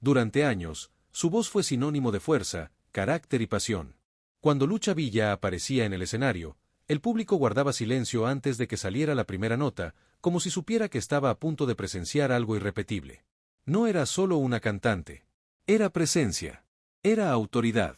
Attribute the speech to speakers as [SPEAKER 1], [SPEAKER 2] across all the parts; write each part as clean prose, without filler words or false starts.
[SPEAKER 1] Durante años, su voz fue sinónimo de fuerza, carácter y pasión. Cuando Lucha Villa aparecía en el escenario, el público guardaba silencio antes de que saliera la primera nota, como si supiera que estaba a punto de presenciar algo irrepetible. No era solo una cantante. Era presencia. Era autoridad.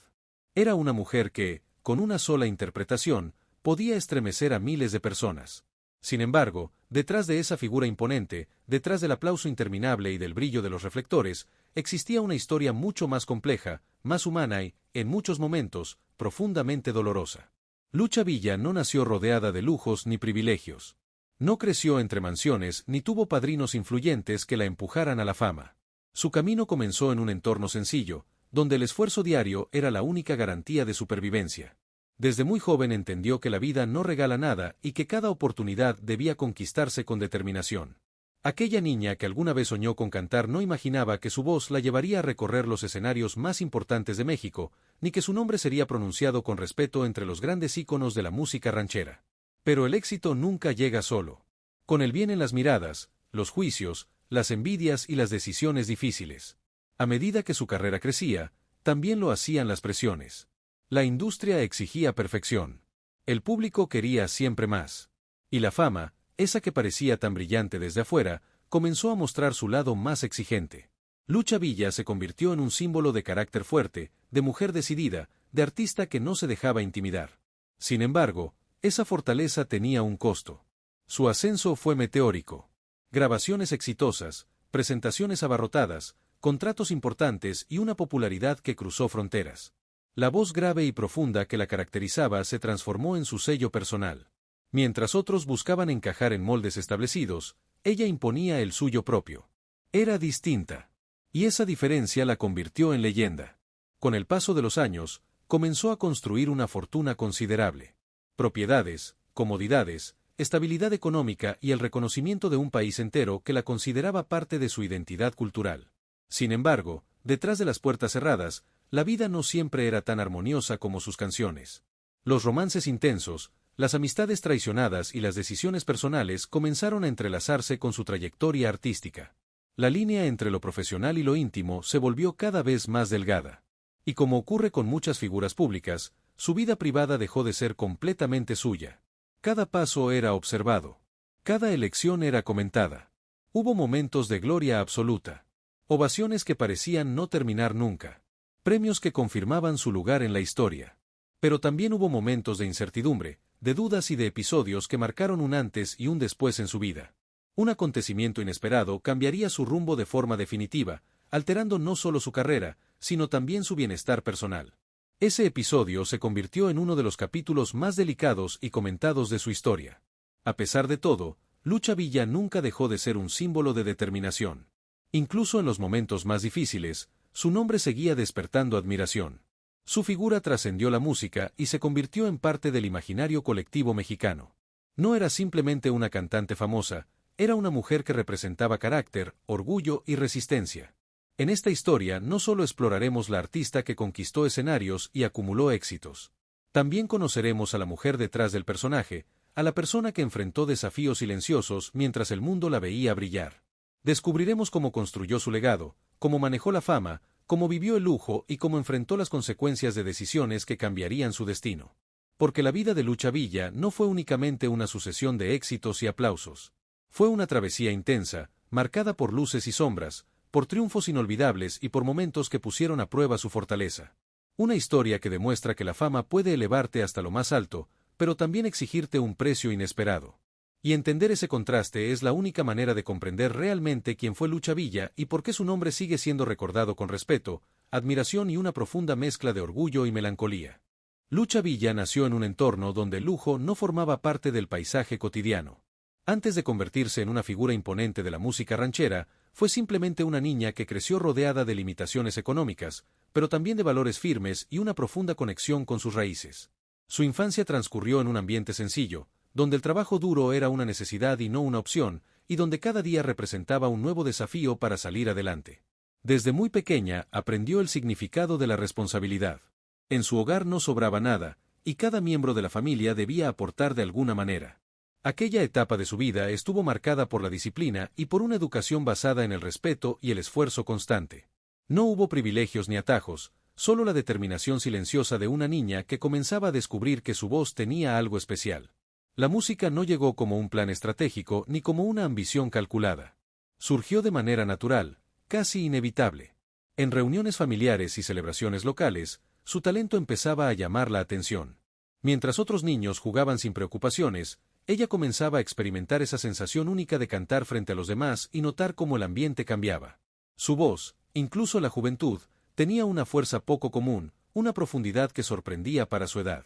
[SPEAKER 1] Era una mujer que, con una sola interpretación, podía estremecer a miles de personas. Sin embargo, detrás de esa figura imponente, detrás del aplauso interminable y del brillo de los reflectores, existía una historia mucho más compleja, más humana y, en muchos momentos, profundamente dolorosa. Lucha Villa no nació rodeada de lujos ni privilegios. No creció entre mansiones ni tuvo padrinos influyentes que la empujaran a la fama. Su camino comenzó en un entorno sencillo, donde el esfuerzo diario era la única garantía de supervivencia. Desde muy joven entendió que la vida no regala nada y que cada oportunidad debía conquistarse con determinación. Aquella niña que alguna vez soñó con cantar no imaginaba que su voz la llevaría a recorrer los escenarios más importantes de México, ni que su nombre sería pronunciado con respeto entre los grandes íconos de la música ranchera. Pero el éxito nunca llega solo. Con el bien en las miradas, los juicios, las envidias y las decisiones difíciles. A medida que su carrera crecía, también lo hacían las presiones. La industria exigía perfección. El público quería siempre más. Y la fama, esa que parecía tan brillante desde afuera, comenzó a mostrar su lado más exigente. Lucha Villa se convirtió en un símbolo de carácter fuerte, de mujer decidida, de artista que no se dejaba intimidar. Sin embargo, esa fortaleza tenía un costo. Su ascenso fue meteórico. Grabaciones exitosas, presentaciones abarrotadas, contratos importantes y una popularidad que cruzó fronteras. La voz grave y profunda que la caracterizaba se transformó en su sello personal. Mientras otros buscaban encajar en moldes establecidos, ella imponía el suyo propio. Era distinta. Y esa diferencia la convirtió en leyenda. Con el paso de los años, comenzó a construir una fortuna considerable. Propiedades, comodidades, estabilidad económica y el reconocimiento de un país entero que la consideraba parte de su identidad cultural. Sin embargo, detrás de las puertas cerradas, la vida no siempre era tan armoniosa como sus canciones. Los romances intensos, las amistades traicionadas y las decisiones personales comenzaron a entrelazarse con su trayectoria artística. La línea entre lo profesional y lo íntimo se volvió cada vez más delgada. Y como ocurre con muchas figuras públicas, su vida privada dejó de ser completamente suya. Cada paso era observado. Cada elección era comentada. Hubo momentos de gloria absoluta. Ovaciones que parecían no terminar nunca. Premios que confirmaban su lugar en la historia. Pero también hubo momentos de incertidumbre, de dudas y de episodios que marcaron un antes y un después en su vida. Un acontecimiento inesperado cambiaría su rumbo de forma definitiva, alterando no solo su carrera, sino también su bienestar personal. Ese episodio se convirtió en uno de los capítulos más delicados y comentados de su historia. A pesar de todo, Lucha Villa nunca dejó de ser un símbolo de determinación. Incluso en los momentos más difíciles, su nombre seguía despertando admiración. Su figura trascendió la música y se convirtió en parte del imaginario colectivo mexicano. No era simplemente una cantante famosa, era una mujer que representaba carácter, orgullo y resistencia. En esta historia no solo exploraremos la artista que conquistó escenarios y acumuló éxitos. También conoceremos a la mujer detrás del personaje, a la persona que enfrentó desafíos silenciosos mientras el mundo la veía brillar. Descubriremos cómo construyó su legado, cómo manejó la fama, cómo vivió el lujo y cómo enfrentó las consecuencias de decisiones que cambiarían su destino. Porque la vida de Lucha Villa no fue únicamente una sucesión de éxitos y aplausos. Fue una travesía intensa, marcada por luces y sombras, por triunfos inolvidables y por momentos que pusieron a prueba su fortaleza. Una historia que demuestra que la fama puede elevarte hasta lo más alto, pero también exigirte un precio inesperado. Y entender ese contraste es la única manera de comprender realmente quién fue Lucha Villa y por qué su nombre sigue siendo recordado con respeto, admiración y una profunda mezcla de orgullo y melancolía. Lucha Villa nació en un entorno donde el lujo no formaba parte del paisaje cotidiano. Antes de convertirse en una figura imponente de la música ranchera, fue simplemente una niña que creció rodeada de limitaciones económicas, pero también de valores firmes y una profunda conexión con sus raíces. Su infancia transcurrió en un ambiente sencillo, donde el trabajo duro era una necesidad y no una opción, y donde cada día representaba un nuevo desafío para salir adelante. Desde muy pequeña aprendió el significado de la responsabilidad. En su hogar no sobraba nada, y cada miembro de la familia debía aportar de alguna manera. Aquella etapa de su vida estuvo marcada por la disciplina y por una educación basada en el respeto y el esfuerzo constante. No hubo privilegios ni atajos, solo la determinación silenciosa de una niña que comenzaba a descubrir que su voz tenía algo especial. La música no llegó como un plan estratégico ni como una ambición calculada. Surgió de manera natural, casi inevitable. En reuniones familiares y celebraciones locales, su talento empezaba a llamar la atención. Mientras otros niños jugaban sin preocupaciones, ella comenzaba a experimentar esa sensación única de cantar frente a los demás y notar cómo el ambiente cambiaba. Su voz, incluso la juventud, tenía una fuerza poco común, una profundidad que sorprendía para su edad.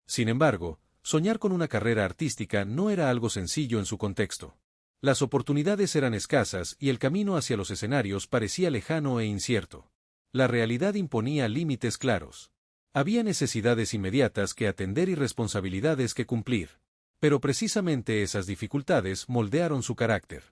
[SPEAKER 1] Sin embargo, soñar con una carrera artística no era algo sencillo en su contexto. Las oportunidades eran escasas y el camino hacia los escenarios parecía lejano e incierto. La realidad imponía límites claros. Había necesidades inmediatas que atender y responsabilidades que cumplir. Pero precisamente esas dificultades moldearon su carácter.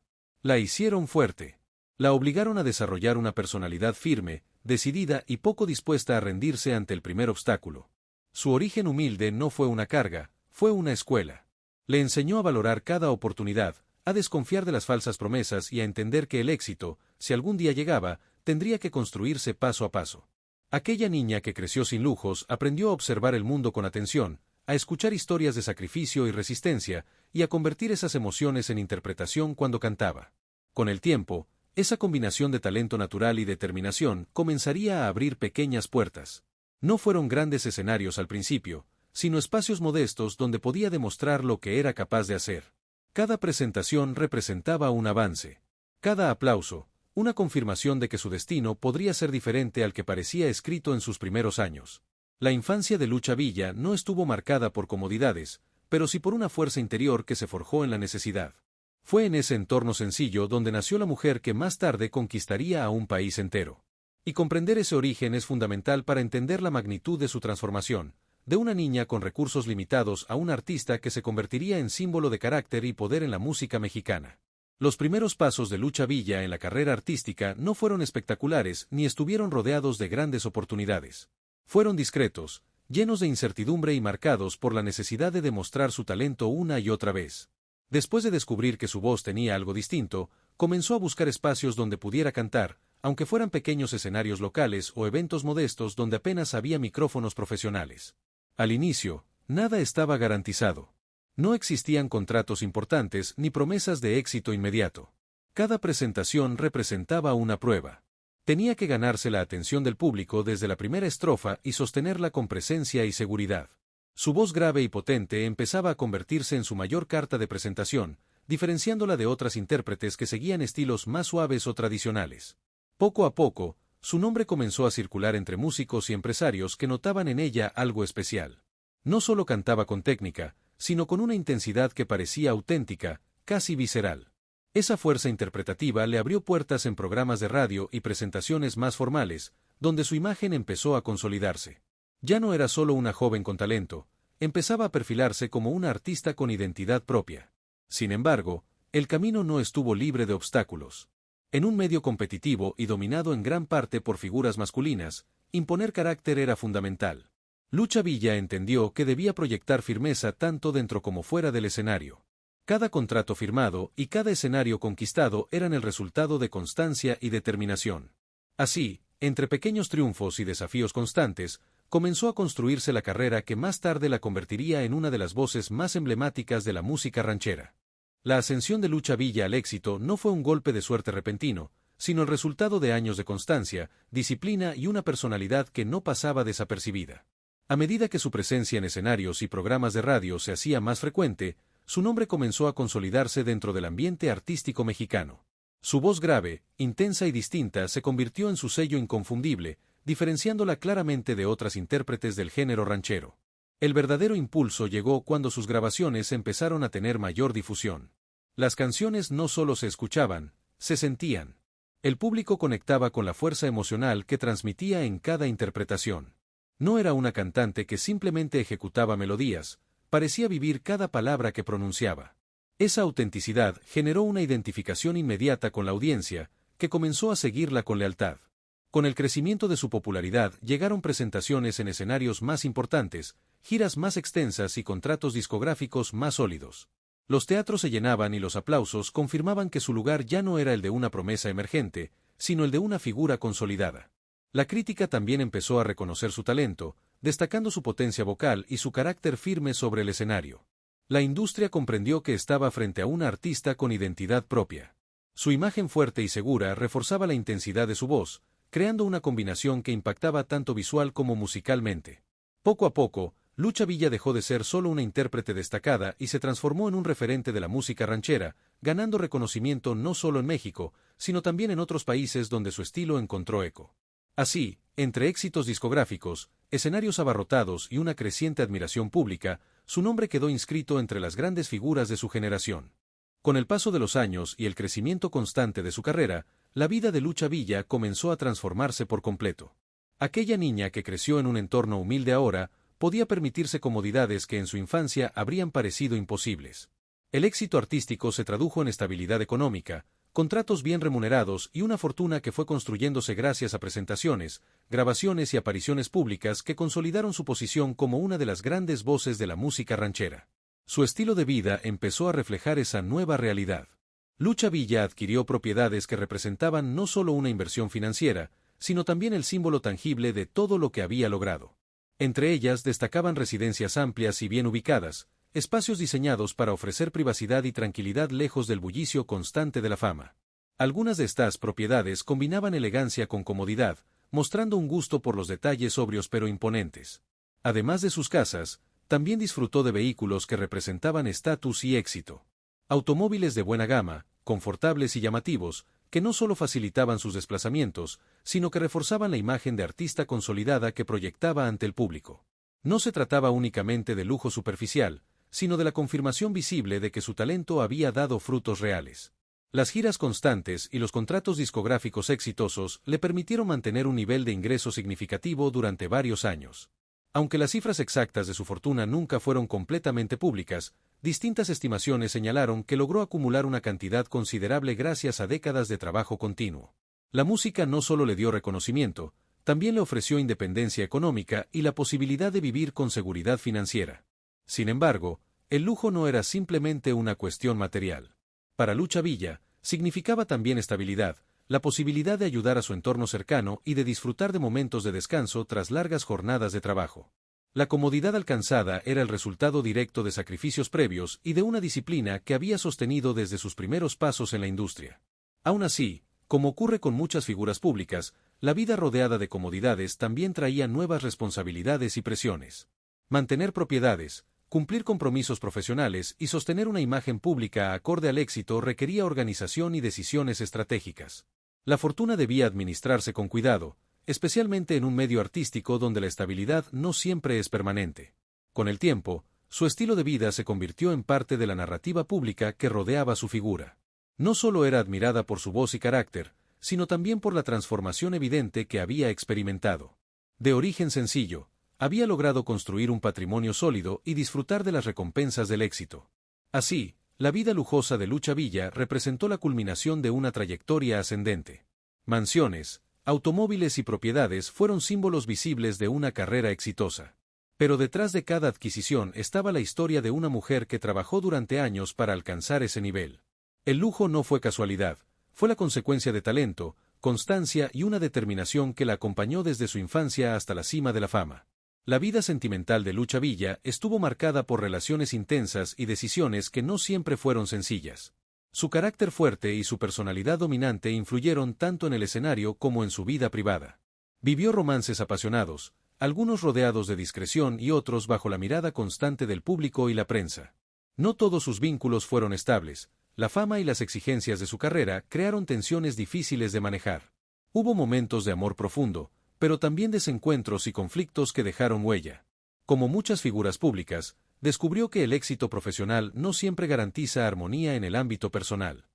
[SPEAKER 1] La hicieron fuerte. La obligaron a desarrollar una personalidad firme, decidida y poco dispuesta a rendirse ante el primer obstáculo. Su origen humilde no fue una carga, fue una escuela. Le enseñó a valorar cada oportunidad, a desconfiar de las falsas promesas y a entender que el éxito, si algún día llegaba, tendría que construirse paso a paso. Aquella niña que creció sin lujos aprendió a observar el mundo con atención, a escuchar historias de sacrificio y resistencia, y a convertir esas emociones en interpretación cuando cantaba. Con el tiempo, esa combinación de talento natural y determinación comenzaría a abrir pequeñas puertas. No fueron grandes escenarios al principio, sino espacios modestos donde podía demostrar lo que era capaz de hacer. Cada presentación representaba un avance. Cada aplauso, una confirmación de que su destino podría ser diferente al que parecía escrito en sus primeros años. La infancia de Lucha Villa no estuvo marcada por comodidades, pero sí por una fuerza interior que se forjó en la necesidad. Fue en ese entorno sencillo donde nació la mujer que más tarde conquistaría a un país entero. Y comprender ese origen es fundamental para entender la magnitud de su transformación, de una niña con recursos limitados a un artista que se convertiría en símbolo de carácter y poder en la música mexicana. Los primeros pasos de Lucha Villa en la carrera artística no fueron espectaculares ni estuvieron rodeados de grandes oportunidades. Fueron discretos, llenos de incertidumbre y marcados por la necesidad de demostrar su talento una y otra vez. Después de descubrir que su voz tenía algo distinto, comenzó a buscar espacios donde pudiera cantar, aunque fueran pequeños escenarios locales o eventos modestos donde apenas había micrófonos profesionales. Al inicio, nada estaba garantizado. No existían contratos importantes ni promesas de éxito inmediato. Cada presentación representaba una prueba. Tenía que ganarse la atención del público desde la primera estrofa y sostenerla con presencia y seguridad. Su voz grave y potente empezaba a convertirse en su mayor carta de presentación, diferenciándola de otras intérpretes que seguían estilos más suaves o tradicionales. Poco a poco, su nombre comenzó a circular entre músicos y empresarios que notaban en ella algo especial. No solo cantaba con técnica, sino con una intensidad que parecía auténtica, casi visceral. Esa fuerza interpretativa le abrió puertas en programas de radio y presentaciones más formales, donde su imagen empezó a consolidarse. Ya no era solo una joven con talento, empezaba a perfilarse como una artista con identidad propia. Sin embargo, el camino no estuvo libre de obstáculos. En un medio competitivo y dominado en gran parte por figuras masculinas, imponer carácter era fundamental. Lucha Villa entendió que debía proyectar firmeza tanto dentro como fuera del escenario. Cada contrato firmado y cada escenario conquistado eran el resultado de constancia y determinación. Así, entre pequeños triunfos y desafíos constantes, comenzó a construirse la carrera que más tarde la convertiría en una de las voces más emblemáticas de la música ranchera. La ascensión de Lucha Villa al éxito no fue un golpe de suerte repentino, sino el resultado de años de constancia, disciplina y una personalidad que no pasaba desapercibida. A medida que su presencia en escenarios y programas de radio se hacía más frecuente, su nombre comenzó a consolidarse dentro del ambiente artístico mexicano. Su voz grave, intensa y distinta se convirtió en su sello inconfundible, diferenciándola claramente de otras intérpretes del género ranchero. El verdadero impulso llegó cuando sus grabaciones empezaron a tener mayor difusión. Las canciones no solo se escuchaban, se sentían. El público conectaba con la fuerza emocional que transmitía en cada interpretación. No era una cantante que simplemente ejecutaba melodías, parecía vivir cada palabra que pronunciaba. Esa autenticidad generó una identificación inmediata con la audiencia, que comenzó a seguirla con lealtad. Con el crecimiento de su popularidad llegaron presentaciones en escenarios más importantes, giras más extensas y contratos discográficos más sólidos. Los teatros se llenaban y los aplausos confirmaban que su lugar ya no era el de una promesa emergente, sino el de una figura consolidada. La crítica también empezó a reconocer su talento, destacando su potencia vocal y su carácter firme sobre el escenario. La industria comprendió que estaba frente a una artista con identidad propia. Su imagen fuerte y segura reforzaba la intensidad de su voz, creando una combinación que impactaba tanto visual como musicalmente. Poco a poco, Lucha Villa dejó de ser solo una intérprete destacada y se transformó en un referente de la música ranchera, ganando reconocimiento no solo en México, sino también en otros países donde su estilo encontró eco. Así, entre éxitos discográficos, escenarios abarrotados y una creciente admiración pública, su nombre quedó inscrito entre las grandes figuras de su generación. Con el paso de los años y el crecimiento constante de su carrera, la vida de Lucha Villa comenzó a transformarse por completo. Aquella niña que creció en un entorno humilde ahora, podía permitirse comodidades que en su infancia habrían parecido imposibles. El éxito artístico se tradujo en estabilidad económica, contratos bien remunerados y una fortuna que fue construyéndose gracias a presentaciones, grabaciones y apariciones públicas que consolidaron su posición como una de las grandes voces de la música ranchera. Su estilo de vida empezó a reflejar esa nueva realidad. Lucha Villa adquirió propiedades que representaban no solo una inversión financiera, sino también el símbolo tangible de todo lo que había logrado. Entre ellas destacaban residencias amplias y bien ubicadas, espacios diseñados para ofrecer privacidad y tranquilidad lejos del bullicio constante de la fama. Algunas de estas propiedades combinaban elegancia con comodidad, mostrando un gusto por los detalles sobrios pero imponentes. Además de sus casas, también disfrutó de vehículos que representaban estatus y éxito. Automóviles de buena gama, confortables y llamativos, que no solo facilitaban sus desplazamientos, sino que reforzaban la imagen de artista consolidada que proyectaba ante el público. No se trataba únicamente de lujo superficial, sino de la confirmación visible de que su talento había dado frutos reales. Las giras constantes y los contratos discográficos exitosos le permitieron mantener un nivel de ingreso significativo durante varios años. Aunque las cifras exactas de su fortuna nunca fueron completamente públicas, distintas estimaciones señalaron que logró acumular una cantidad considerable gracias a décadas de trabajo continuo. La música no solo le dio reconocimiento, también le ofreció independencia económica y la posibilidad de vivir con seguridad financiera. Sin embargo, el lujo no era simplemente una cuestión material. Para Lucha Villa, significaba también estabilidad, la posibilidad de ayudar a su entorno cercano y de disfrutar de momentos de descanso tras largas jornadas de trabajo. La comodidad alcanzada era el resultado directo de sacrificios previos y de una disciplina que había sostenido desde sus primeros pasos en la industria. Aún así, como ocurre con muchas figuras públicas, la vida rodeada de comodidades también traía nuevas responsabilidades y presiones. Mantener propiedades, cumplir compromisos profesionales y sostener una imagen pública acorde al éxito requería organización y decisiones estratégicas. La fortuna debía administrarse con cuidado, especialmente en un medio artístico donde la estabilidad no siempre es permanente. Con el tiempo, su estilo de vida se convirtió en parte de la narrativa pública que rodeaba su figura. No solo era admirada por su voz y carácter, sino también por la transformación evidente que había experimentado. De origen sencillo, había logrado construir un patrimonio sólido y disfrutar de las recompensas del éxito. Así, la vida lujosa de Lucha Villa representó la culminación de una trayectoria ascendente. Mansiones, automóviles y propiedades fueron símbolos visibles de una carrera exitosa. Pero detrás de cada adquisición estaba la historia de una mujer que trabajó durante años para alcanzar ese nivel. El lujo no fue casualidad, fue la consecuencia de talento, constancia y una determinación que la acompañó desde su infancia hasta la cima de la fama. La vida sentimental de Lucha Villa estuvo marcada por relaciones intensas y decisiones que no siempre fueron sencillas. Su carácter fuerte y su personalidad dominante influyeron tanto en el escenario como en su vida privada. Vivió romances apasionados, algunos rodeados de discreción y otros bajo la mirada constante del público y la prensa. No todos sus vínculos fueron estables, la fama y las exigencias de su carrera crearon tensiones difíciles de manejar. Hubo momentos de amor profundo, pero también desencuentros y conflictos que dejaron huella. Como muchas figuras públicas, descubrió que el éxito profesional no siempre garantiza armonía en el ámbito personal.